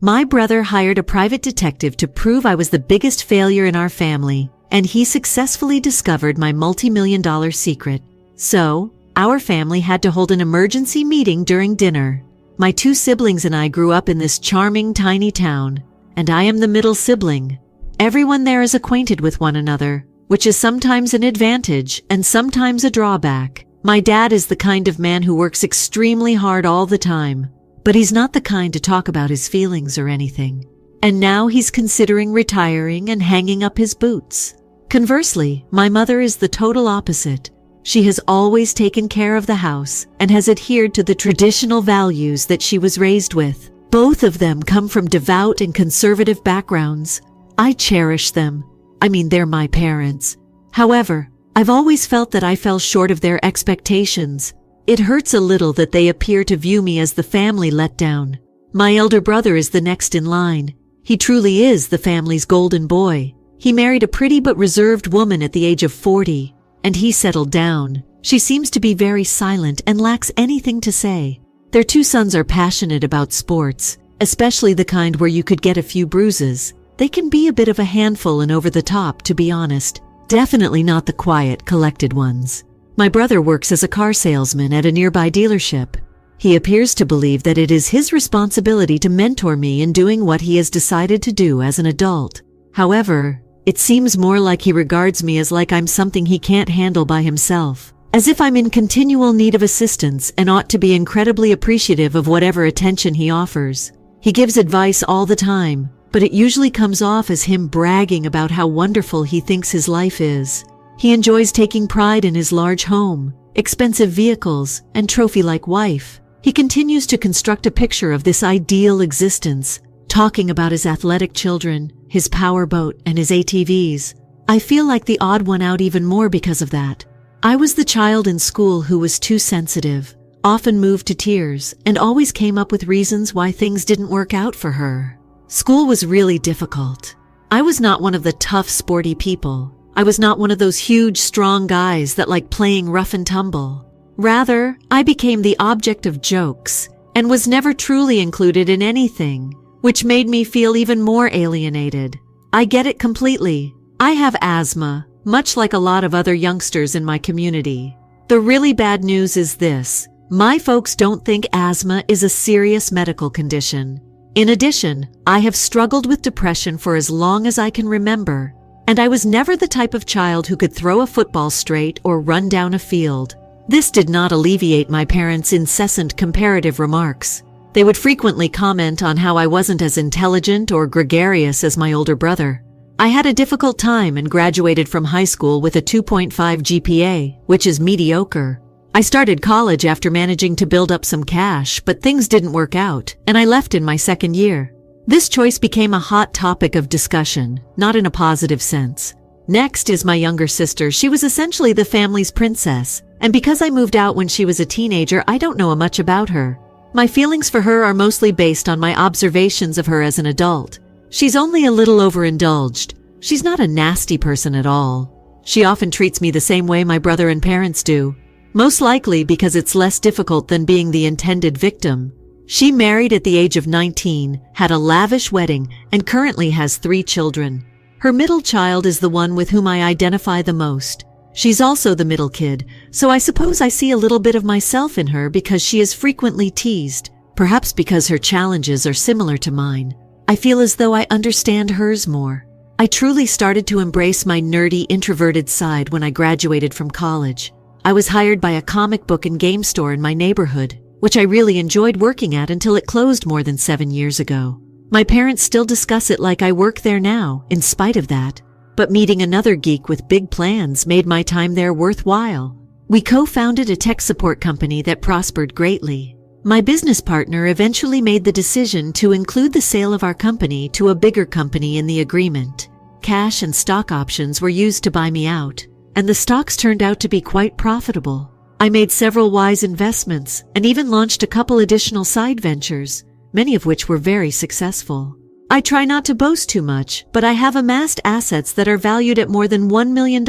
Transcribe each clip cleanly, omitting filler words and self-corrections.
My brother hired a private detective to prove I was the biggest failure in our family, and he successfully discovered my multi-million-dollar secret. So, our family had to hold an emergency meeting during dinner. My two siblings and I grew up in this charming tiny town, and I am the middle sibling. Everyone there is acquainted with one another, which is sometimes an advantage and sometimes a drawback. My dad is the kind of man who works extremely hard all the time, but he's not the kind to talk about his feelings or anything. And now he's considering retiring and hanging up his boots. Conversely, my mother is the total opposite. She has always taken care of the house and has adhered to the traditional values that she was raised with. Both of them come from devout and conservative backgrounds. I cherish them. I mean, they're my parents. However, I've always felt that I fell short of their expectations. It hurts a little that they appear to view me as the family letdown. My elder brother is the next in line. He truly is the family's golden boy. He married a pretty but reserved woman at the age of 40, and he settled down. She seems to be very silent and lacks anything to say. Their two sons are passionate about sports, especially the kind where you could get a few bruises. They can be a bit of a handful and over the top, to be honest. Definitely not the quiet, collected ones. My brother works as a car salesman at a nearby dealership. He appears to believe that it is his responsibility to mentor me in doing what he has decided to do as an adult. However, it seems more like he regards me as like I'm something he can't handle by himself, as if I'm in continual need of assistance and ought to be incredibly appreciative of whatever attention he offers. He gives advice all the time, but it usually comes off as him bragging about how wonderful he thinks his life is. He enjoys taking pride in his large home, expensive vehicles, and trophy-like wife. He continues to construct a picture of this ideal existence, talking about his athletic children, his powerboat, and his ATVs. I feel like the odd one out even more because of that. I was the child in school who was too sensitive, often moved to tears, and always came up with reasons why things didn't work out for her. School was really difficult. I was not one of the tough, sporty people. I was not one of those huge, strong guys that like playing rough and tumble. Rather, I became the object of jokes and was never truly included in anything, which made me feel even more alienated. I get it completely. I have asthma, much like a lot of other youngsters in my community. The really bad news is this: my folks don't think asthma is a serious medical condition. In addition, I have struggled with depression for as long as I can remember, and I was never the type of child who could throw a football straight or run down a field. This did not alleviate my parents' incessant comparative remarks. They would frequently comment on how I wasn't as intelligent or gregarious as my older brother. I had a difficult time and graduated from high school with a 2.5 GPA, which is mediocre. I started college after managing to build up some cash, but things didn't work out, and I left in my second year. This choice became a hot topic of discussion, not in a positive sense. Next is my younger sister. She was essentially the family's princess, and because I moved out when she was a teenager, I don't know much about her. My feelings for her are mostly based on my observations of her as an adult. She's only a little overindulged. She's not a nasty person at all. She often treats me the same way my brother and parents do, most likely because it's less difficult than being the intended victim. She married at the age of 19, had a lavish wedding, and currently has 3 children. Her middle child is the one with whom I identify the most. She's also the middle kid, so I suppose I see a little bit of myself in her because she is frequently teased, perhaps because her challenges are similar to mine. I feel as though I understand hers more. I truly started to embrace my nerdy, introverted side when I graduated from college. I was hired by a comic book and game store in my neighborhood, which I really enjoyed working at until it closed more than 7 years ago. My parents still discuss it like I work there now, in spite of that. But meeting another geek with big plans made my time there worthwhile. We co-founded a tech support company that prospered greatly. My business partner eventually made the decision to include the sale of our company to a bigger company in the agreement. Cash and stock options were used to buy me out, and the stocks turned out to be quite profitable. I made several wise investments and even launched a couple additional side ventures, many of which were very successful. I try not to boast too much, but I have amassed assets that are valued at more than $1 million.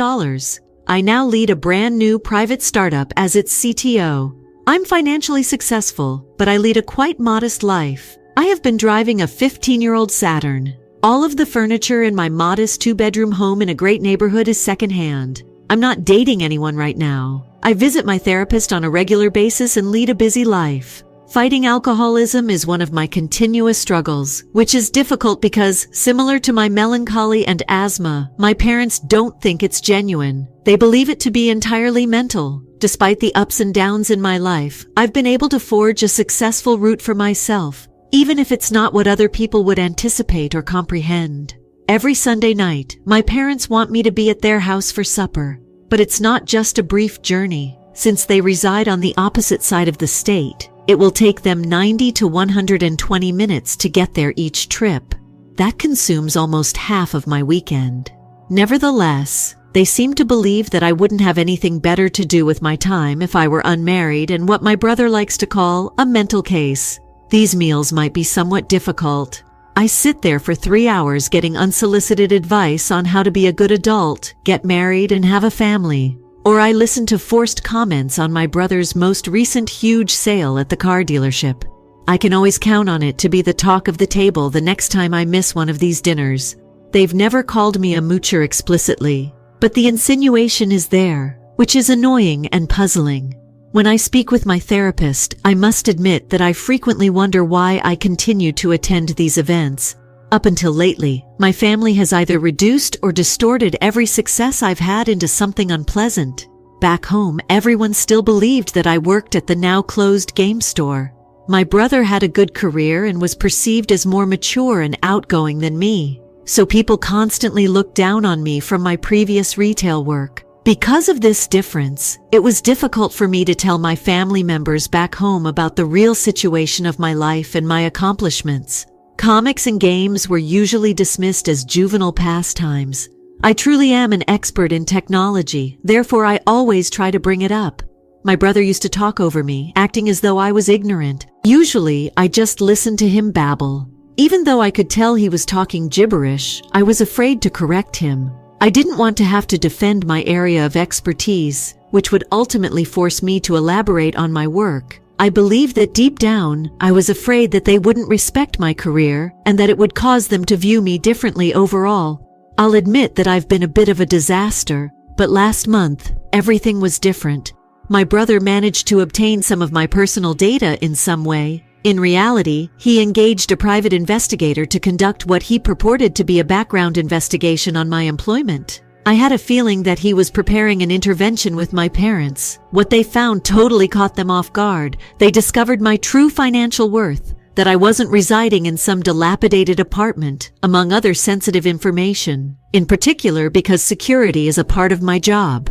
I now lead a brand new private startup as its CTO. I'm financially successful, but I lead a quite modest life. I have been driving a 15-year-old Saturn. All of the furniture in my modest 2-bedroom home in a great neighborhood is secondhand. I'm not dating anyone right now. I visit my therapist on a regular basis and lead a busy life. Fighting alcoholism is one of my continuous struggles, which is difficult because, similar to my melancholy and asthma, my parents don't think it's genuine. They believe it to be entirely mental. Despite the ups and downs in my life, I've been able to forge a successful route for myself, even if it's not what other people would anticipate or comprehend. Every Sunday night, my parents want me to be at their house for supper. But it's not just a brief journey. Since they reside on the opposite side of the state, it will take them 90 to 120 minutes to get there each trip. That consumes almost half of my weekend. Nevertheless, they seem to believe that I wouldn't have anything better to do with my time if I were unmarried and what my brother likes to call a mental case. These meals might be somewhat difficult. I sit there for 3 hours getting unsolicited advice on how to be a good adult, get married, and have a family. Or I listen to forced comments on my brother's most recent huge sale at the car dealership. I can always count on it to be the talk of the table the next time I miss one of these dinners. They've never called me a moocher explicitly, but the insinuation is there, which is annoying and puzzling. When I speak with my therapist, I must admit that I frequently wonder why I continue to attend these events. Up until lately, my family has either reduced or distorted every success I've had into something unpleasant. Back home, everyone still believed that I worked at the now-closed game store. My brother had a good career and was perceived as more mature and outgoing than me, so people constantly looked down on me from my previous retail work. Because of this difference, it was difficult for me to tell my family members back home about the real situation of my life and my accomplishments. Comics and games were usually dismissed as juvenile pastimes. I truly am an expert in technology, therefore I always try to bring it up. My brother used to talk over me, acting as though I was ignorant. Usually, I just listened to him babble. Even though I could tell he was talking gibberish, I was afraid to correct him. I didn't want to have to defend my area of expertise, which would ultimately force me to elaborate on my work. I believed that deep down, I was afraid that they wouldn't respect my career and that it would cause them to view me differently overall. I'll admit that I've been a bit of a disaster, but last month, everything was different. My brother managed to obtain some of my personal data in some way. In reality, he engaged a private investigator to conduct what he purported to be a background investigation on my employment. I had a feeling that he was preparing an intervention with my parents. What they found totally caught them off guard. They discovered my true financial worth, that I wasn't residing in some dilapidated apartment, among other sensitive information, in particular because security is a part of my job.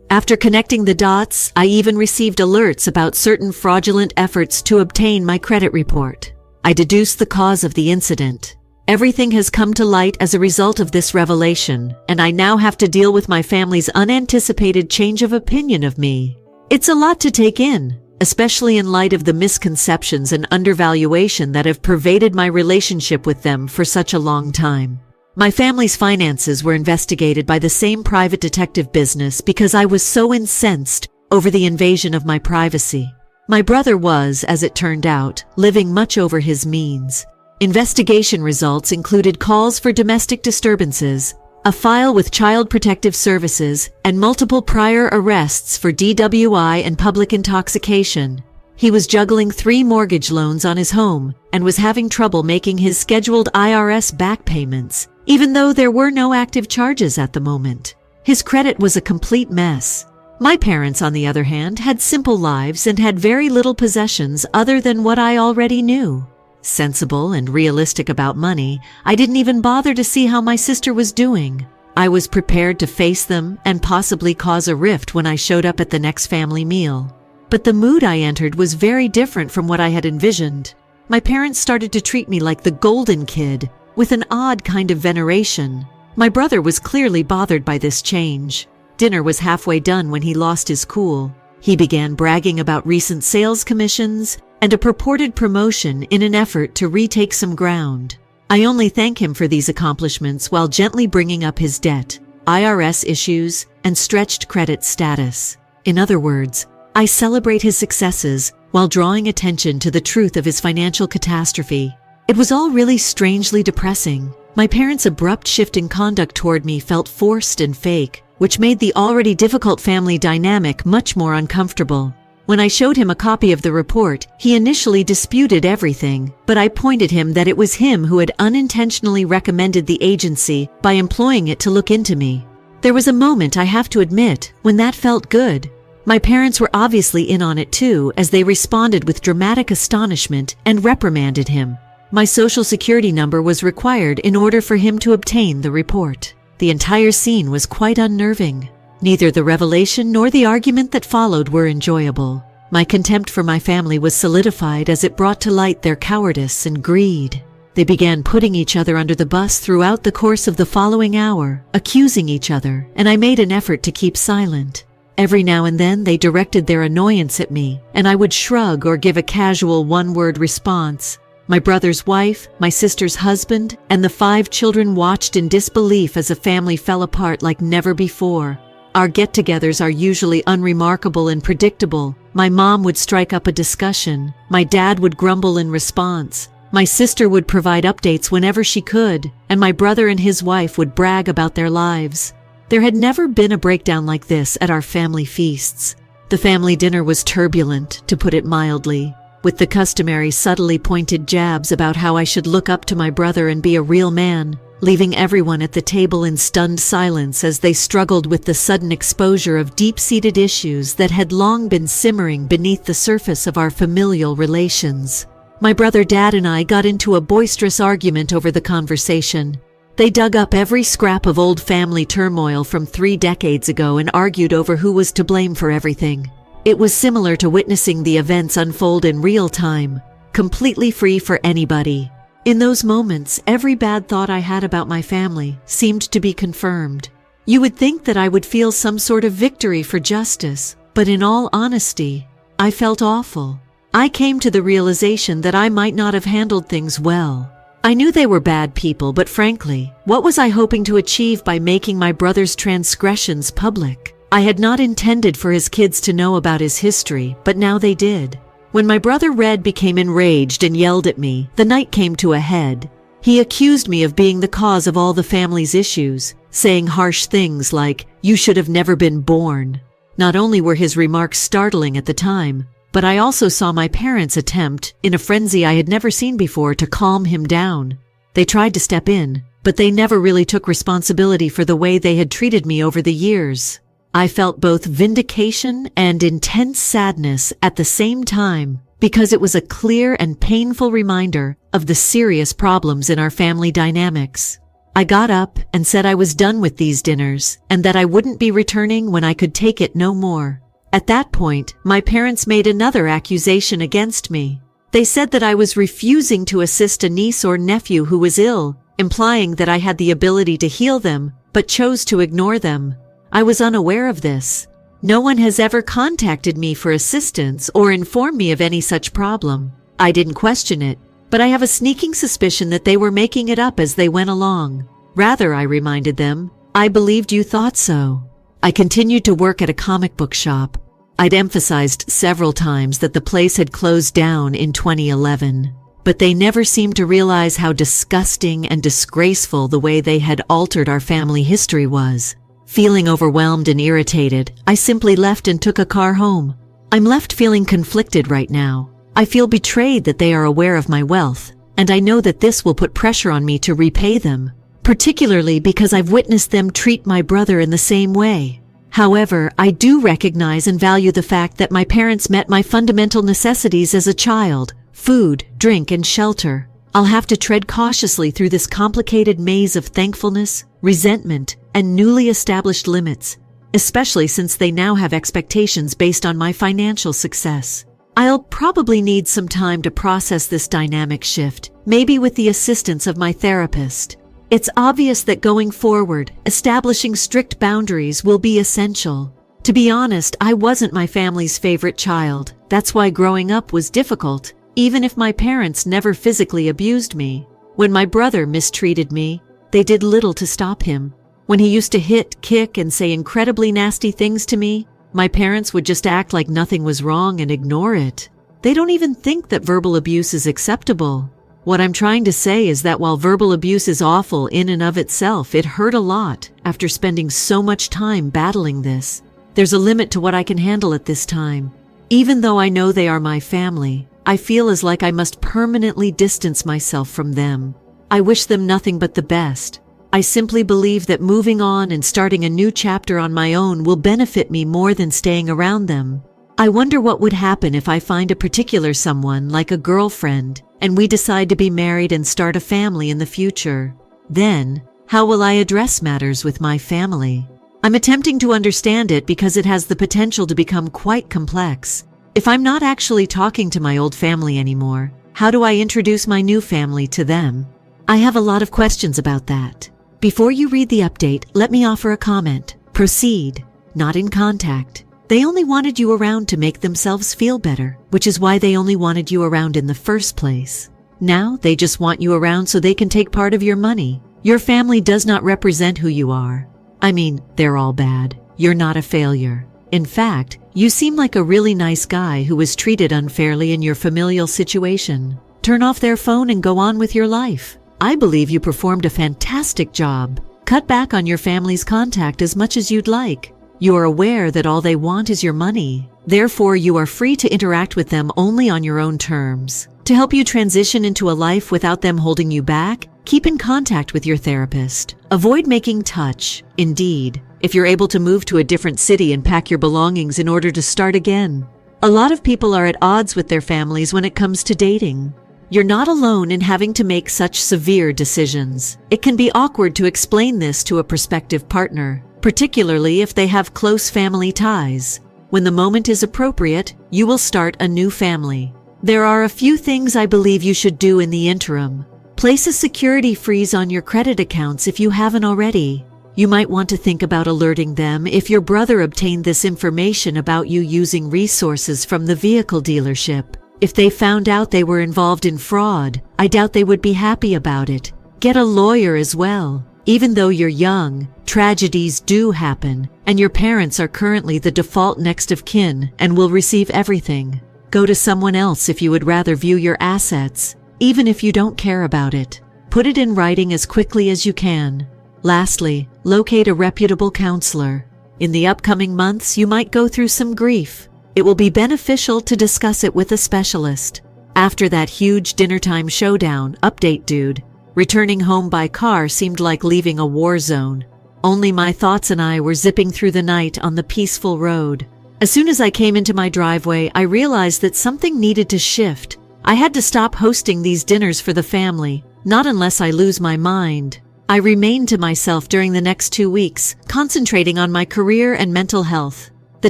After connecting the dots, I even received alerts about certain fraudulent efforts to obtain my credit report. I deduced the cause of the incident. Everything has come to light as a result of this revelation, and I now have to deal with my family's unanticipated change of opinion of me. It's a lot to take in, especially in light of the misconceptions and undervaluation that have pervaded my relationship with them for such a long time. My family's finances were investigated by the same private detective business because I was so incensed over the invasion of my privacy. My brother was, as it turned out, living much over his means. Investigation results included calls for domestic disturbances, a file with Child Protective Services, and multiple prior arrests for DWI and public intoxication. He was juggling 3 mortgage loans on his home and was having trouble making his scheduled IRS back payments, even though there were no active charges at the moment. His credit was a complete mess. My parents, on the other hand, had simple lives and had very little possessions other than what I already knew. Sensible and realistic about money, I didn't even bother to see how my sister was doing. I was prepared to face them and possibly cause a rift when I showed up at the next family meal. But the mood I entered was very different from what I had envisioned. My parents started to treat me like the golden kid, with an odd kind of veneration. My brother was clearly bothered by this change. Dinner was halfway done when he lost his cool. He began bragging about recent sales commissions and a purported promotion in an effort to retake some ground. I only thank him for these accomplishments while gently bringing up his debt, IRS issues, and stretched credit status. In other words, I celebrate his successes while drawing attention to the truth of his financial catastrophe. It was all really strangely depressing. My parents' abrupt shift in conduct toward me felt forced and fake, which made the already difficult family dynamic much more uncomfortable. When I showed him a copy of the report, he initially disputed everything, but I pointed him that it was him who had unintentionally recommended the agency by employing it to look into me. There was a moment, I have to admit, when that felt good. My parents were obviously in on it too, as they responded with dramatic astonishment and reprimanded him. My social security number was required in order for him to obtain the report. The entire scene was quite unnerving. Neither the revelation nor the argument that followed were enjoyable. My contempt for my family was solidified as it brought to light their cowardice and greed. They began putting each other under the bus throughout the course of the following hour, accusing each other, and I made an effort to keep silent. Every now and then they directed their annoyance at me, and I would shrug or give a casual one-word response. My brother's wife, my sister's husband, and the 5 children watched in disbelief as a family fell apart like never before. Our get-togethers are usually unremarkable and predictable. My mom would strike up a discussion. My dad would grumble in response. My sister would provide updates whenever she could, and my brother and his wife would brag about their lives. There had never been a breakdown like this at our family feasts. The family dinner was turbulent, to put it mildly, with the customary subtly pointed jabs about how I should look up to my brother and be a real man, leaving everyone at the table in stunned silence as they struggled with the sudden exposure of deep-seated issues that had long been simmering beneath the surface of our familial relations. My brother, Dad, and I got into a boisterous argument over the conversation. They dug up every scrap of old family turmoil from 3 decades ago and argued over who was to blame for everything. It was similar to witnessing the events unfold in real time, completely free for anybody. In those moments, every bad thought I had about my family seemed to be confirmed. You would think that I would feel some sort of victory for justice, but in all honesty, I felt awful. I came to the realization that I might not have handled things well. I knew they were bad people, but frankly, what was I hoping to achieve by making my brother's transgressions public? I had not intended for his kids to know about his history, but now they did. When my brother Red became enraged and yelled at me, the night came to a head. He accused me of being the cause of all the family's issues, saying harsh things like, "You should have never been born." Not only were his remarks startling at the time, but I also saw my parents attempt, in a frenzy I had never seen before, to calm him down. They tried to step in, but they never really took responsibility for the way they had treated me over the years. I felt both vindication and intense sadness at the same time, because it was a clear and painful reminder of the serious problems in our family dynamics. I got up and said I was done with these dinners, and that I wouldn't be returning when I could take it no more. At that point, my parents made another accusation against me. They said that I was refusing to assist a niece or nephew who was ill, implying that I had the ability to heal them, but chose to ignore them. I was unaware of this. No one has ever contacted me for assistance or informed me of any such problem. I didn't question it, but I have a sneaking suspicion that they were making it up as they went along. Rather, I reminded them, I believed you thought so. I continued to work at a comic book shop. I'd emphasized several times that the place had closed down in 2011, but they never seemed to realize how disgusting and disgraceful the way they had altered our family history was. Feeling overwhelmed and irritated, I simply left and took a car home. I'm left feeling conflicted right now. I feel betrayed that they are aware of my wealth, and I know that this will put pressure on me to repay them, particularly because I've witnessed them treat my brother in the same way. However, I do recognize and value the fact that my parents met my fundamental necessities as a child: food, drink, and shelter. I'll have to tread cautiously through this complicated maze of thankfulness, resentment, and newly established limits, especially since they now have expectations based on my financial success. I'll probably need some time to process this dynamic shift, maybe with the assistance of my therapist. It's obvious that going forward, establishing strict boundaries will be essential. To be honest, I wasn't my family's favorite child. That's why growing up was difficult, even if my parents never physically abused me. When my brother mistreated me, they did little to stop him. When he used to hit, kick, and say incredibly nasty things to me, my parents would just act like nothing was wrong and ignore it. They don't even think that verbal abuse is acceptable. What I'm trying to say is that while verbal abuse is awful in and of itself, it hurt a lot after spending so much time battling this. There's a limit to what I can handle at this time. Even though I know they are my family, I feel as like I must permanently distance myself from them. I wish them nothing but the best. I simply believe that moving on and starting a new chapter on my own will benefit me more than staying around them. I wonder what would happen if I find a particular someone, like a girlfriend, and we decide to be married and start a family in the future. Then, how will I address matters with my family? I'm attempting to understand it because it has the potential to become quite complex. If I'm not actually talking to my old family anymore, how do I introduce my new family to them? I have a lot of questions about that. Before you read the update, let me offer a comment. Proceed, not in contact. They only wanted you around to make themselves feel better, which is why they only wanted you around in the first place. Now they just want you around so they can take part of your money. Your family does not represent who you are. I mean, they're all bad. You're not a failure. In fact, you seem like a really nice guy who was treated unfairly in your familial situation. Turn off their phone and go on with your life. I believe you performed a fantastic job. Cut back on your family's contact as much as you'd like. You are aware that all they want is your money. Therefore, you are free to interact with them only on your own terms. To help you transition into a life without them holding you back, keep in contact with your therapist. Avoid making touch. Indeed, if you're able to move to a different city and pack your belongings in order to start again. A lot of people are at odds with their families when it comes to dating. You're not alone in having to make such severe decisions. It can be awkward to explain this to a prospective partner, particularly if they have close family ties. When the moment is appropriate, you will start a new family. There are a few things I believe you should do in the interim. Place a security freeze on your credit accounts if you haven't already. You might want to think about alerting them if your brother obtained this information about you using resources from the vehicle dealership. If they found out they were involved in fraud, I doubt they would be happy about it. Get a lawyer as well. Even though you're young, tragedies do happen, and your parents are currently the default next of kin and will receive everything. Go to someone else if you would rather view your assets, even if you don't care about it. Put it in writing as quickly as you can. Lastly, locate a reputable counselor. In the upcoming months, you might go through some grief. It will be beneficial to discuss it with a specialist. After that huge dinnertime showdown, update dude, returning home by car seemed like leaving a war zone. Only my thoughts and I were zipping through the night on the peaceful road. As soon as I came into my driveway, I realized that something needed to shift. I had to stop hosting these dinners for the family, not unless I lose my mind. I remained to myself during the next 2 weeks, concentrating on my career and mental health. The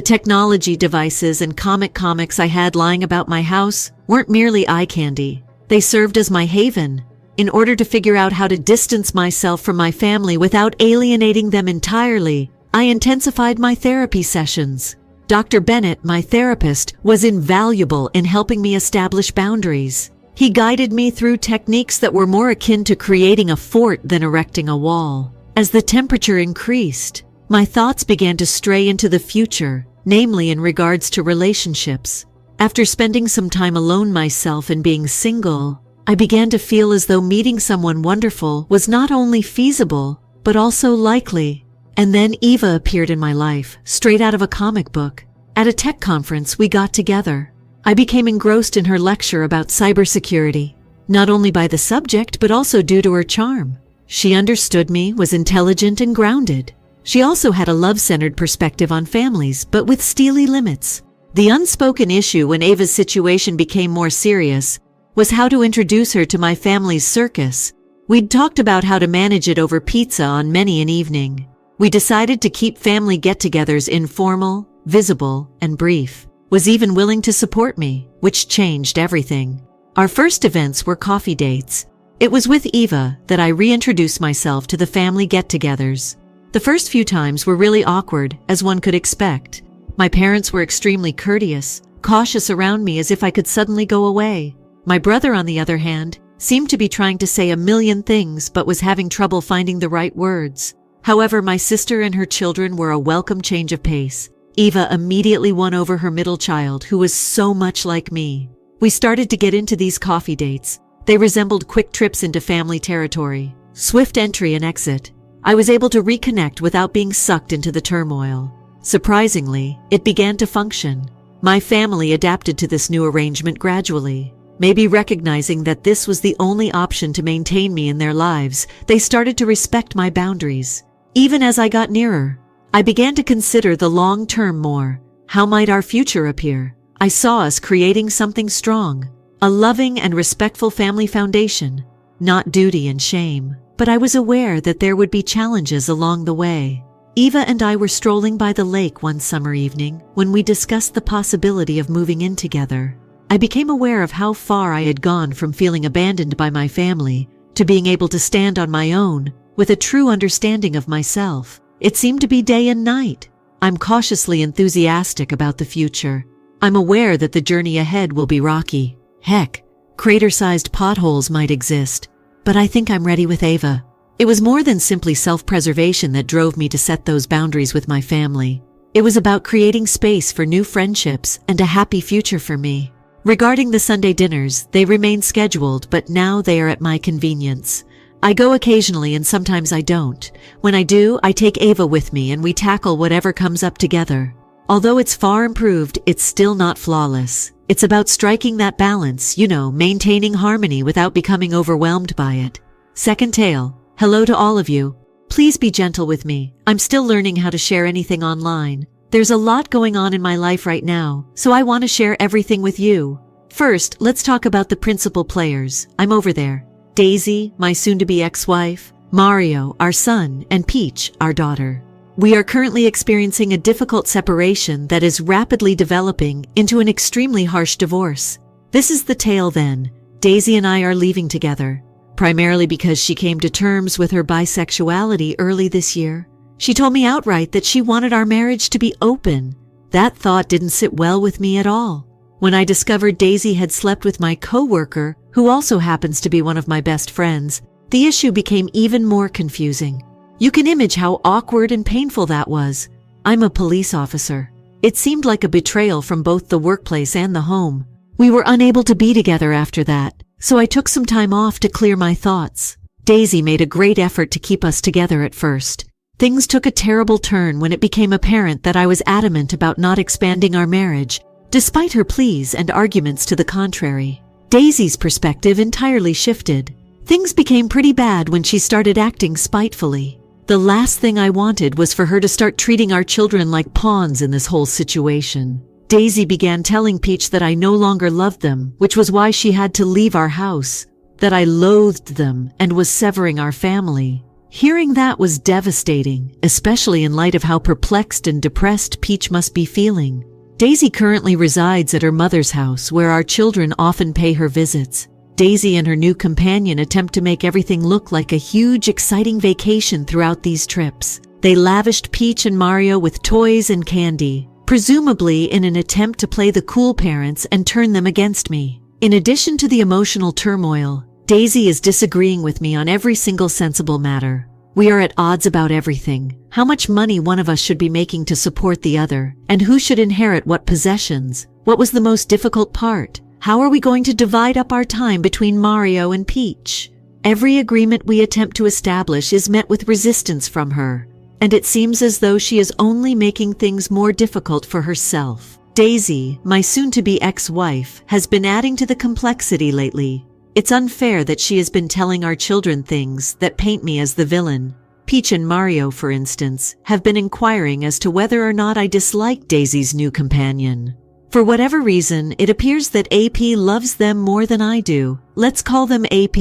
technology devices and comics I had lying about my house weren't merely eye candy. They served as my haven. In order to figure out how to distance myself from my family without alienating them entirely, I intensified my therapy sessions. Dr. Bennett, my therapist, was invaluable in helping me establish boundaries. He guided me through techniques that were more akin to creating a fort than erecting a wall. As the temperature increased, my thoughts began to stray into the future, namely in regards to relationships. After spending some time alone myself and being single, I began to feel as though meeting someone wonderful was not only feasible, but also likely. And then Eva appeared in my life, straight out of a comic book. At a tech conference, we got together. I became engrossed in her lecture about cybersecurity, not only by the subject, but also due to her charm. She understood me, was intelligent and grounded. She also had a love-centered perspective on families, but with steely limits. The unspoken issue when Ava's situation became more serious was how to introduce her to my family's circus. We'd talked about how to manage it over pizza on many an evening. We decided to keep family get-togethers informal, visible, and brief. Was even willing to support me, which changed everything. Our first events were coffee dates. It was with Eva that I reintroduced myself to the family get-togethers. The first few times were really awkward, as one could expect. My parents were extremely courteous, cautious around me as if I could suddenly go away. My brother, on the other hand, seemed to be trying to say a million things but was having trouble finding the right words. However, my sister and her children were a welcome change of pace. Eva immediately won over her middle child, who was so much like me. We started to get into these coffee dates. They resembled quick trips into family territory, swift entry and exit. I was able to reconnect without being sucked into the turmoil. Surprisingly, it began to function. My family adapted to this new arrangement gradually. Maybe recognizing that this was the only option to maintain me in their lives, they started to respect my boundaries. Even as I got nearer, I began to consider the long term more. How might our future appear? I saw us creating something strong, a loving and respectful family foundation, not duty and shame. But I was aware that there would be challenges along the way. Eva and I were strolling by the lake one summer evening when we discussed the possibility of moving in together. I became aware of how far I had gone from feeling abandoned by my family to being able to stand on my own with a true understanding of myself. It seemed to be day and night. I'm cautiously enthusiastic about the future. I'm aware that the journey ahead will be rocky. Heck, crater-sized potholes might exist. But I think I'm ready with Ava. It was more than simply self-preservation that drove me to set those boundaries with my family. It was about creating space for new friendships and a happy future for me. Regarding the Sunday dinners, they remain scheduled, but now they are at my convenience. I go occasionally and sometimes I don't. When I do, I take Ava with me and we tackle whatever comes up together. Although it's far improved, it's still not flawless. It's about striking that balance, maintaining harmony without becoming overwhelmed by it. Second tale. Hello to all of you. Please be gentle with me. I'm still learning how to share anything online. There's a lot going on in my life right now, so I want to share everything with you. First, let's talk about the principal players. I'm over there. Daisy, my soon-to-be ex-wife, Mario, our son, and Peach, our daughter. We are currently experiencing a difficult separation that is rapidly developing into an extremely harsh divorce. This is the tale then. Daisy and I are leaving together, primarily because she came to terms with her bisexuality early this year. She told me outright that she wanted our marriage to be open. That thought didn't sit well with me at all. When I discovered Daisy had slept with my coworker, who also happens to be one of my best friends, the issue became even more confusing. You can imagine how awkward and painful that was. I'm a police officer. It seemed like a betrayal from both the workplace and the home. We were unable to be together after that, so I took some time off to clear my thoughts. Daisy made a great effort to keep us together at first. Things took a terrible turn when it became apparent that I was adamant about not expanding our marriage, despite her pleas and arguments to the contrary. Daisy's perspective entirely shifted. Things became pretty bad when she started acting spitefully. The last thing I wanted was for her to start treating our children like pawns in this whole situation. Daisy began telling Peach that I no longer loved them, which was why she had to leave our house, that I loathed them and was severing our family. Hearing that was devastating, especially in light of how perplexed and depressed Peach must be feeling. Daisy currently resides at her mother's house, where our children often pay her visits. Daisy and her new companion attempt to make everything look like a huge, exciting vacation throughout these trips. They lavished Peach and Mario with toys and candy, presumably in an attempt to play the cool parents and turn them against me. In addition to the emotional turmoil, Daisy is disagreeing with me on every single sensible matter. We are at odds about everything: how much money one of us should be making to support the other, and who should inherit what possessions. What was the most difficult part? How are we going to divide up our time between Mario and Peach? Every agreement we attempt to establish is met with resistance from her, and it seems as though she is only making things more difficult for herself. Daisy, my soon-to-be ex-wife, has been adding to the complexity lately. It's unfair that she has been telling our children things that paint me as the villain. Peach and Mario, for instance, have been inquiring as to whether or not I dislike Daisy's new companion. For whatever reason, it appears that AP loves them more than I do. Let's call them AP.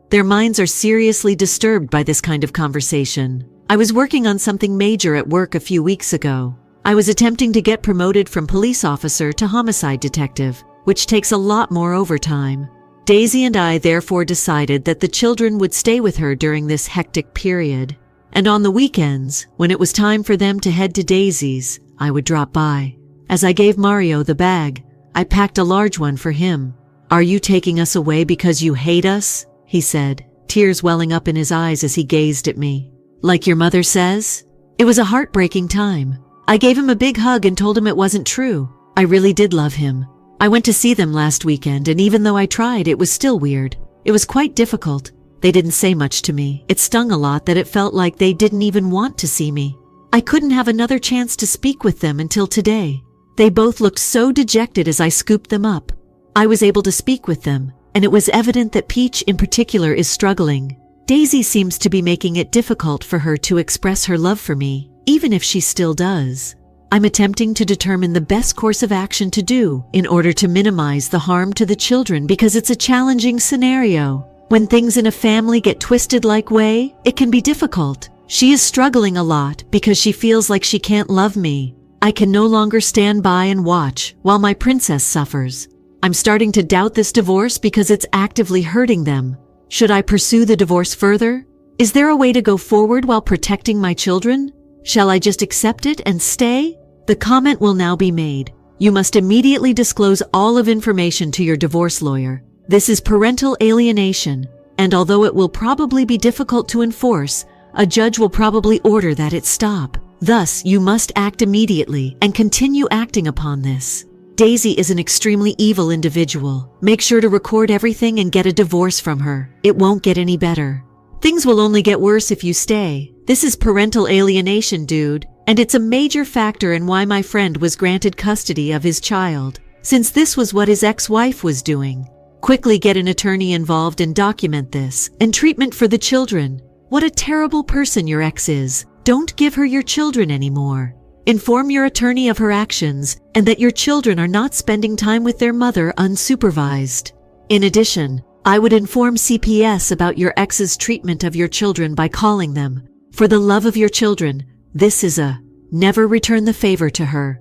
Their minds are seriously disturbed by this kind of conversation. I was working on something major at work a few weeks ago. I was attempting to get promoted from police officer to homicide detective, which takes a lot more overtime. Daisy and I therefore decided that the children would stay with her during this hectic period. And on the weekends, when it was time for them to head to Daisy's, I would drop by. As I gave Mario the bag, I packed a large one for him. "Are you taking us away because you hate us?" he said, tears welling up in his eyes as he gazed at me. "Like your mother says?" It was a heartbreaking time. I gave him a big hug and told him it wasn't true. I really did love him. I went to see them last weekend, and even though I tried, it was still weird. It was quite difficult. They didn't say much to me. It stung a lot that it felt like they didn't even want to see me. I couldn't have another chance to speak with them until today. They both looked so dejected as I scooped them up. I was able to speak with them, and it was evident that Peach in particular is struggling. Daisy seems to be making it difficult for her to express her love for me, even if she still does. I'm attempting to determine the best course of action to do in order to minimize the harm to the children because it's a challenging scenario. When things in a family get twisted like way, it can be difficult. She is struggling a lot because she feels like she can't love me. I can no longer stand by and watch while my princess suffers. I'm starting to doubt this divorce because it's actively hurting them. Should I pursue the divorce further? Is there a way to go forward while protecting my children? Shall I just accept it and stay? The comment will now be made. You must immediately disclose all of information to your divorce lawyer. This is parental alienation, and although it will probably be difficult to enforce, a judge will probably order that it stop. Thus, you must act immediately and continue acting upon this. Daisy is an extremely evil individual. Make sure to record everything and get a divorce from her. It won't get any better. Things will only get worse if you stay. This is parental alienation, dude, and it's a major factor in why my friend was granted custody of his child, since this was what his ex-wife was doing. Quickly get an attorney involved and document this, and treatment for the children. What a terrible person your ex is. Don't give her your children anymore. Inform your attorney of her actions and that your children are not spending time with their mother unsupervised. In addition, I would inform CPS about your ex's treatment of your children by calling them. For the love of your children, this is a never return the favor to her.